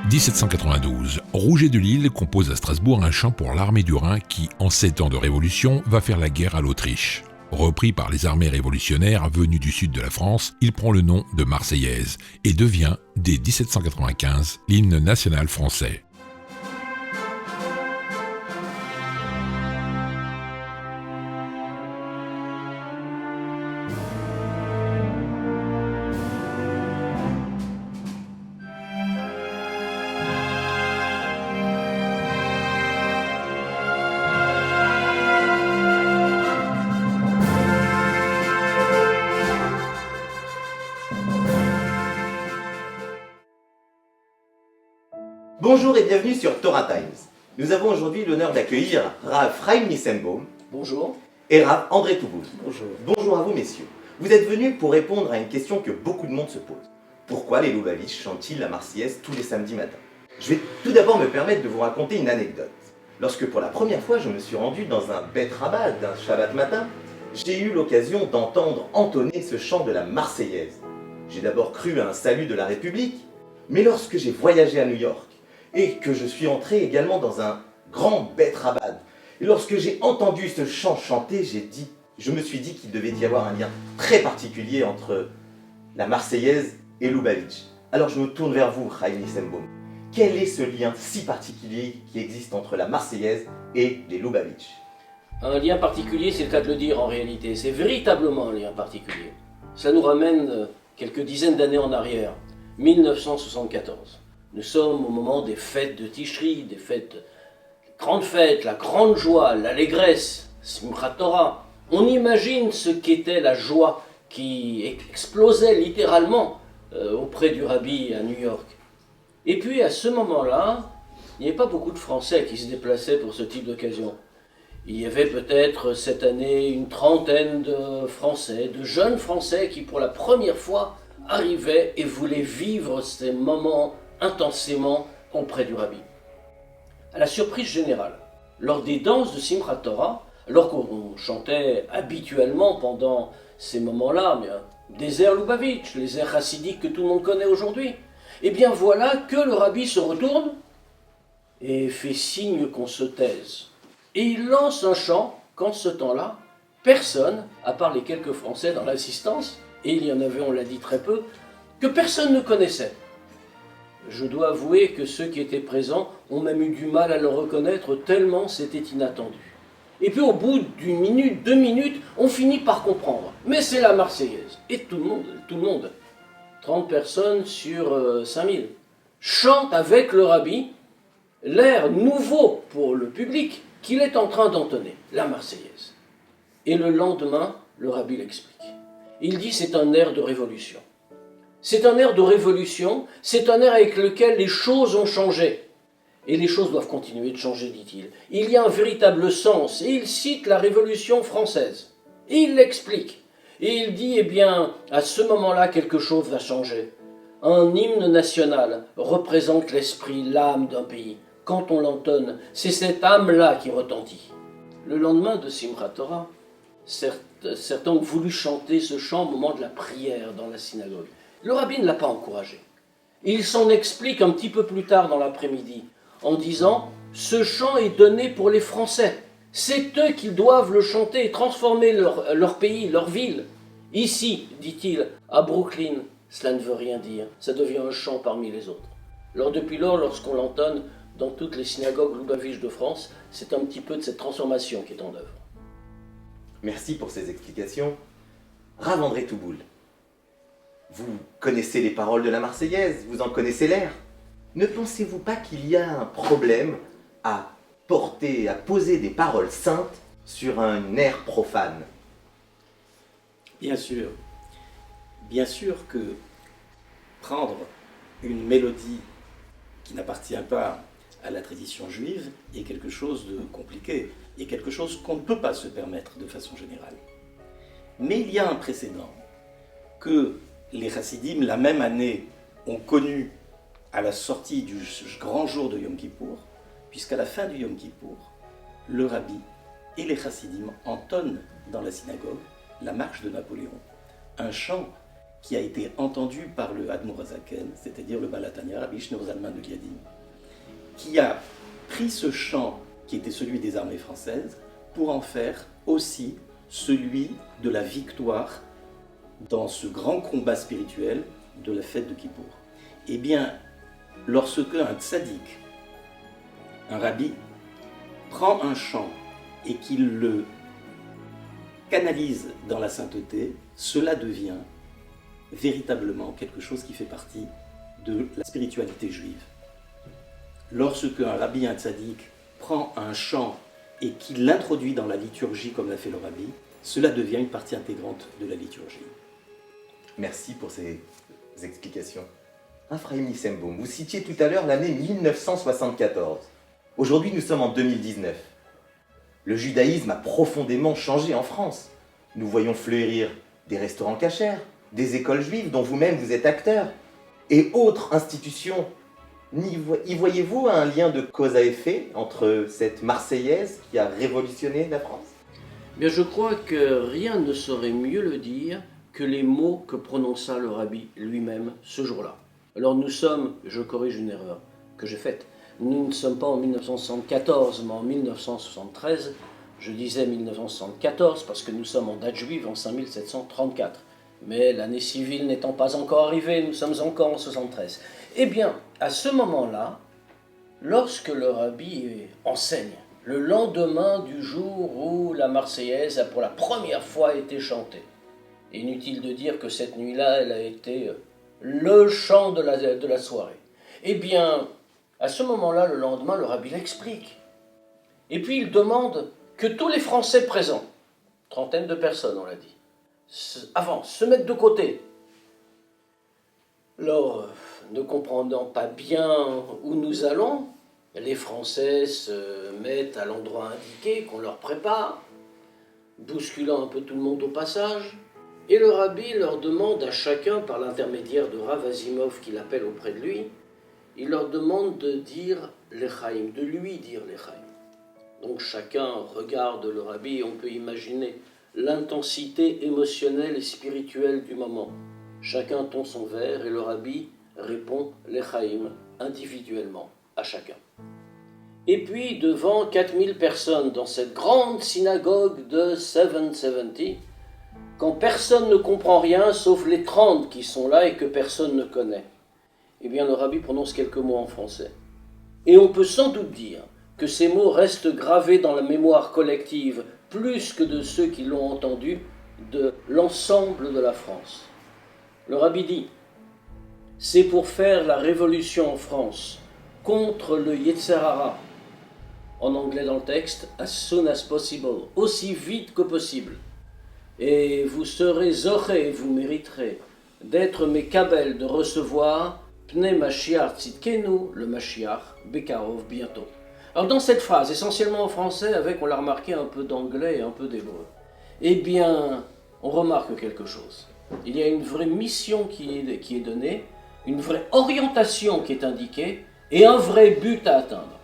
1792, Rouget de Lisle compose à Strasbourg un chant pour l'armée du Rhin qui, en 7 ans de révolution, va faire la guerre à l'Autriche. Repris par les armées révolutionnaires venues du sud de la France, il prend le nom de Marseillaise et devient, dès 1795, l'hymne national français. Bonjour et bienvenue sur Torah Times. Nous avons aujourd'hui l'honneur d'accueillir Rav Chaim Nissenbaum. Bonjour. Et Rav André Touboul. Bonjour. Bonjour à vous messieurs. Vous êtes venus pour répondre à une question que beaucoup de monde se pose. Pourquoi les Lubavitch chantent-ils la Marseillaise tous les samedis matins? Je vais tout d'abord me permettre de vous raconter une anecdote. Lorsque pour la première fois je me suis rendu dans un Bet Rabbah d'un Shabbat matin, j'ai eu l'occasion d'entendre entonner ce chant de la Marseillaise. J'ai d'abord cru à un salut de la République, mais lorsque j'ai voyagé à New York, et que je suis entré également dans un grand Bet Rabbah. Et lorsque j'ai entendu ce chant chanter, je me suis dit qu'il devait y avoir un lien très particulier entre la Marseillaise et Lubavitch. Alors je me tourne vers vous, Chaim Nissenbaum. Quel est ce lien si particulier qui existe entre la Marseillaise et les Lubavitch? Un lien particulier, c'est le cas de le dire en réalité. C'est véritablement un lien particulier. Ça nous ramène quelques dizaines d'années en arrière, 1974. Nous sommes au moment des fêtes de Tishri, des grandes fêtes, la grande joie, l'allégresse, Simchat Torah. On imagine ce qu'était la joie qui explosait littéralement auprès du rabbi à New York. Et puis à ce moment-là, il n'y avait pas beaucoup de Français qui se déplaçaient pour ce type d'occasion. Il y avait peut-être cette année une trentaine de Français, de jeunes Français qui pour la première fois arrivaient et voulaient vivre ces moments intensément auprès du rabbi. À la surprise générale, lors des danses de Simchat Torah, alors qu'on chantait habituellement pendant ces moments-là, des airs Lubavitch, les airs chassidiques que tout le monde connaît aujourd'hui, et bien voilà que le rabbi se retourne et fait signe qu'on se taise. Et il lance un chant qu'en ce temps-là, personne, à part les quelques Français dans l'assistance, et il y en avait, on l'a dit, très peu, que personne ne connaissait. Je dois avouer que ceux qui étaient présents ont même eu du mal à le reconnaître tellement c'était inattendu. Et puis au bout d'une minute, 2 minutes, on finit par comprendre. Mais c'est la Marseillaise. Et tout le monde, 30 personnes sur 5000, chantent avec le rabbi l'air nouveau pour le public qu'il est en train d'entonner, la Marseillaise. Et le lendemain, le rabbi l'explique. Il dit c'est un air de révolution. C'est un air de révolution, c'est un air avec lequel les choses ont changé. Et les choses doivent continuer de changer, dit-il. Il y a un véritable sens, et il cite la Révolution française. Et il l'explique. Et il dit, eh bien, à ce moment-là, quelque chose va changer. Un hymne national représente l'esprit, l'âme d'un pays. Quand on l'entonne, c'est cette âme-là qui retentit. Le lendemain de Simchat Torah, certains ont voulu chanter ce chant au moment de la prière dans la synagogue. Le rabbi ne l'a pas encouragé. Il s'en explique un petit peu plus tard dans l'après-midi en disant « Ce chant est donné pour les Français. C'est eux qui doivent le chanter et transformer leur pays, leur ville. Ici, dit-il, à Brooklyn, cela ne veut rien dire. Ça devient un chant parmi les autres. » Alors depuis lors, lorsqu'on l'entonne dans toutes les synagogues Lubavitch de France, c'est un petit peu de cette transformation qui est en œuvre. Merci pour ces explications. Rav André Touboul. Vous connaissez les paroles de la Marseillaise, vous en connaissez l'air. Ne pensez-vous pas qu'il y a un problème à poser des paroles saintes sur un air profane? Bien sûr. Bien sûr que prendre une mélodie qui n'appartient pas à la tradition juive est quelque chose de compliqué, et quelque chose qu'on ne peut pas se permettre de façon générale. Mais il y a un précédent que les chassidim, la même année, ont connu à la sortie du grand jour de Yom Kippour, puisqu'à la fin du Yom Kippour, le rabbi et les chassidim entonnent dans la synagogue la marche de Napoléon, un chant qui a été entendu par le Admorazaken, c'est-à-dire le Balatania, Rabbi Shneur Zalman de Liadi, qui a pris ce chant qui était celui des armées françaises pour en faire aussi celui de la victoire dans ce grand combat spirituel de la fête de Kippour. Eh bien, lorsque un tzaddik, un rabbi, prend un chant et qu'il le canalise dans la sainteté, cela devient véritablement quelque chose qui fait partie de la spiritualité juive. Lorsque un rabbi, un tzaddik, prend un chant et qu'il l'introduit dans la liturgie comme l'a fait le rabbi, cela devient une partie intégrante de la liturgie. Merci pour ces explications. Ephraim Nissenbaum, vous citiez tout à l'heure l'année 1974. Aujourd'hui, nous sommes en 2019. Le judaïsme a profondément changé en France. Nous voyons fleurir des restaurants cachers, des écoles juives dont vous-même vous êtes acteur, et autres institutions. Y voyez-vous un lien de cause à effet entre cette Marseillaise qui a révolutionné la France ? Bien, je crois que rien ne saurait mieux le dire que les mots que prononça le rabbi lui-même ce jour-là. Alors nous sommes, je corrige une erreur que j'ai faite, nous ne sommes pas en 1974 mais en 1973, je disais 1974 parce que nous sommes en date juive en 5734, mais l'année civile n'étant pas encore arrivée, nous sommes encore en 73. Eh bien, à ce moment-là, lorsque le rabbi enseigne, le lendemain du jour où la Marseillaise a pour la première fois été chantée, inutile de dire que cette nuit-là, elle a été le chant de la soirée. Eh bien, à ce moment-là, le lendemain, le rabbi l'explique. Et puis il demande que tous les Français présents, trentaine de personnes, on l'a dit, avant, se mettent de côté. Alors, ne comprenant pas bien où nous allons, les Français se mettent à l'endroit indiqué qu'on leur prépare, bousculant un peu tout le monde au passage. Et le rabbi leur demande à chacun, par l'intermédiaire de Rav Asimov qu'il appelle auprès de lui, il leur demande de dire l'Echaim, de lui dire l'Echaim. Donc chacun regarde le rabbi et on peut imaginer l'intensité émotionnelle et spirituelle du moment. Chacun tend son verre et le rabbi répond l'Echaim individuellement à chacun. Et puis devant 4000 personnes dans cette grande synagogue de 770, quand personne ne comprend rien sauf les 30 qui sont là et que personne ne connaît, eh bien le rabbi prononce quelques mots en français. Et on peut sans doute dire que ces mots restent gravés dans la mémoire collective, plus que de ceux qui l'ont entendu, de l'ensemble de la France. Le rabbi dit « C'est pour faire la révolution en France contre le Yetzer Hara », en anglais dans le texte « as soon as possible », aussi vite que possible. Et vous serez zoré, vous mériterez, d'être mes kabel, de recevoir Pnei Mashiach Tzidkenu, le Mashiach, Bekarov, bientôt. Alors dans cette phrase, essentiellement en français, avec, on l'a remarqué, un peu d'anglais et un peu d'hébreu, eh bien, on remarque quelque chose. Il y a une vraie mission qui est donnée, une vraie orientation qui est indiquée, et un vrai but à atteindre.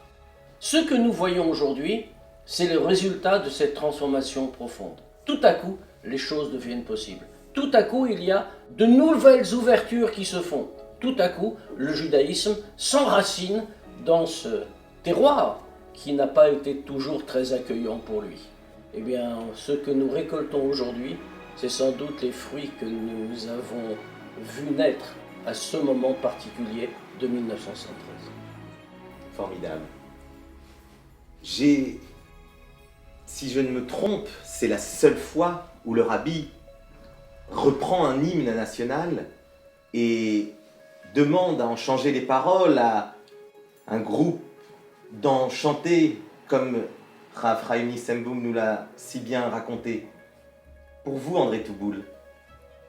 Ce que nous voyons aujourd'hui, c'est le résultat de cette transformation profonde. Tout à coup, les choses deviennent possibles. Tout à coup, il y a de nouvelles ouvertures qui se font. Tout à coup, le judaïsme s'enracine dans ce terroir qui n'a pas été toujours très accueillant pour lui. Eh bien, ce que nous récoltons aujourd'hui, c'est sans doute les fruits que nous avons vus naître à ce moment particulier de 1973. Formidable. Si je ne me trompe, c'est la seule fois où le rabbi reprend un hymne national et demande à en changer les paroles, à un groupe d'en chanter comme Rav Chaim Nissenbaum nous l'a si bien raconté. Pour vous, André Touboul,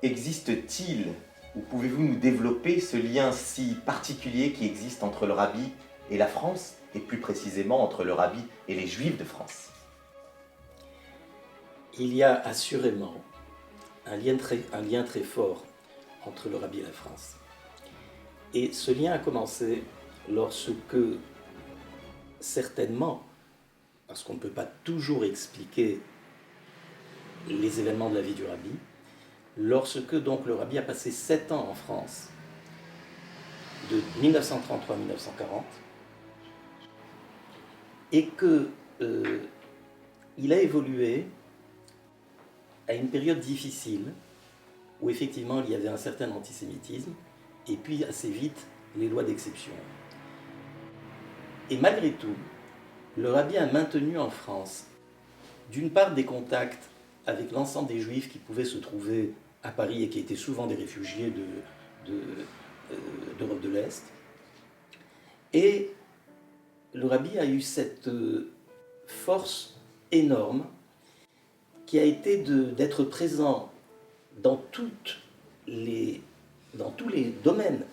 existe-t-il ou pouvez-vous nous développer ce lien si particulier qui existe entre le rabbi et la France, et plus précisément entre le rabbi et les Juifs de France? Il y a assurément un lien très fort entre le rabbi et la France. Et ce lien a commencé lorsque, certainement, parce qu'on ne peut pas toujours expliquer les événements de la vie du rabbi, lorsque donc le Rabbi a passé 7 ans en France, de 1933 à 1940, et qu'il a évolué à une période difficile, où effectivement il y avait un certain antisémitisme, et puis assez vite les lois d'exception. Et malgré tout, le Rabbi a maintenu en France, d'une part des contacts avec l'ensemble des Juifs qui pouvaient se trouver à Paris et qui étaient souvent des réfugiés d'Europe de l'Est, et le Rabbi a eu cette force énorme qui a été d'être présent dans tous les domaines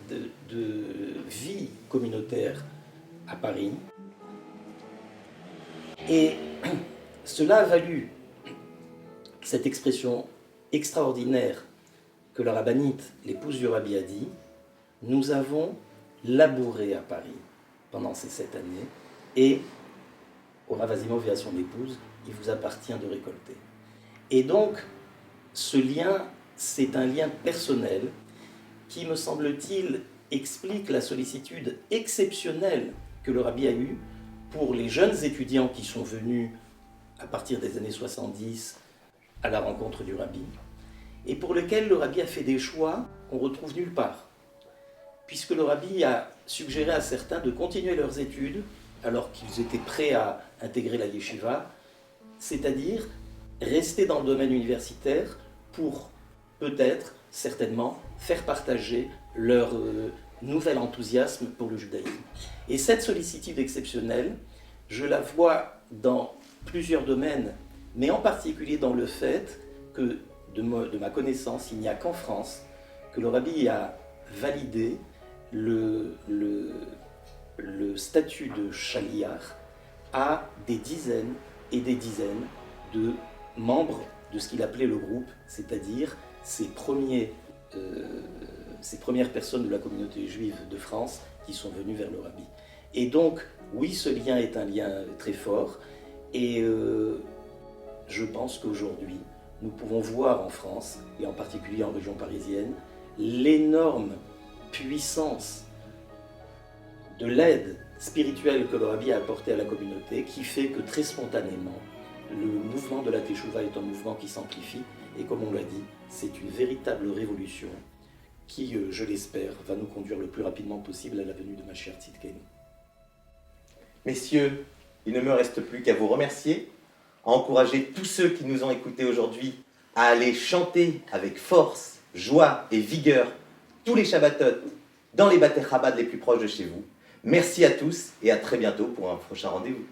de vie communautaire à Paris. Et cela a valu cette expression extraordinaire que la rabbinite, l'épouse du Rabbi, a dit: nous avons labouré à Paris pendant ces 7 années, et au Rav Asimov et à son épouse, il vous appartient de récolter. Et donc, ce lien, c'est un lien personnel qui, me semble-t-il, explique la sollicitude exceptionnelle que le Rabbi a eue pour les jeunes étudiants qui sont venus à partir des années 70 à la rencontre du Rabbi, et pour lesquels le Rabbi a fait des choix qu'on retrouve nulle part, puisque le Rabbi a suggéré à certains de continuer leurs études alors qu'ils étaient prêts à intégrer la yeshiva, c'est-à-dire rester dans le domaine universitaire pour peut-être, certainement, faire partager leur nouvel enthousiasme pour le judaïsme. Et cette sollicitude exceptionnelle, je la vois dans plusieurs domaines, mais en particulier dans le fait que, de ma connaissance, il n'y a qu'en France que le Rabbi a validé le statut de Shaliach à des dizaines et des dizaines de membres de ce qu'il appelait le groupe, c'est-à-dire ces premières personnes de la communauté juive de France qui sont venues vers le Rabbi. Et donc, oui, ce lien est un lien très fort, et je pense qu'aujourd'hui, nous pouvons voir en France, et en particulier en région parisienne, l'énorme puissance de l'aide spirituelle que le Rabbi a apportée à la communauté, qui fait que très spontanément, le mouvement de la Teshuvah est un mouvement qui s'amplifie, et comme on l'a dit, c'est une véritable révolution qui, je l'espère, va nous conduire le plus rapidement possible à la venue de Mashiach Tzidkenu. Messieurs, il ne me reste plus qu'à vous remercier, à encourager tous ceux qui nous ont écoutés aujourd'hui à aller chanter avec force, joie et vigueur tous les Shabbatot dans les Batei Chabad les plus proches de chez vous. Merci à tous et à très bientôt pour un prochain rendez-vous.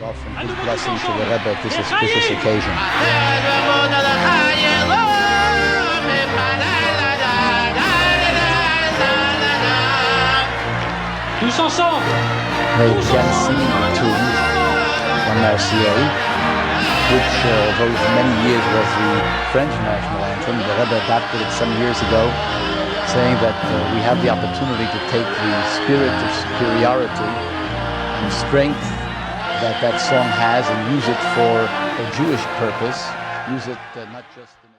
Offering his blessing to the Rebbe at this auspicious occasion. Tous ensemble. Very Jansi tune from Marseille, which although for many years was the French national anthem, the Rebbe adopted it some years ago, saying that we have the opportunity to take the spirit of superiority and strength that song has and use it for a Jewish purpose, use it not just in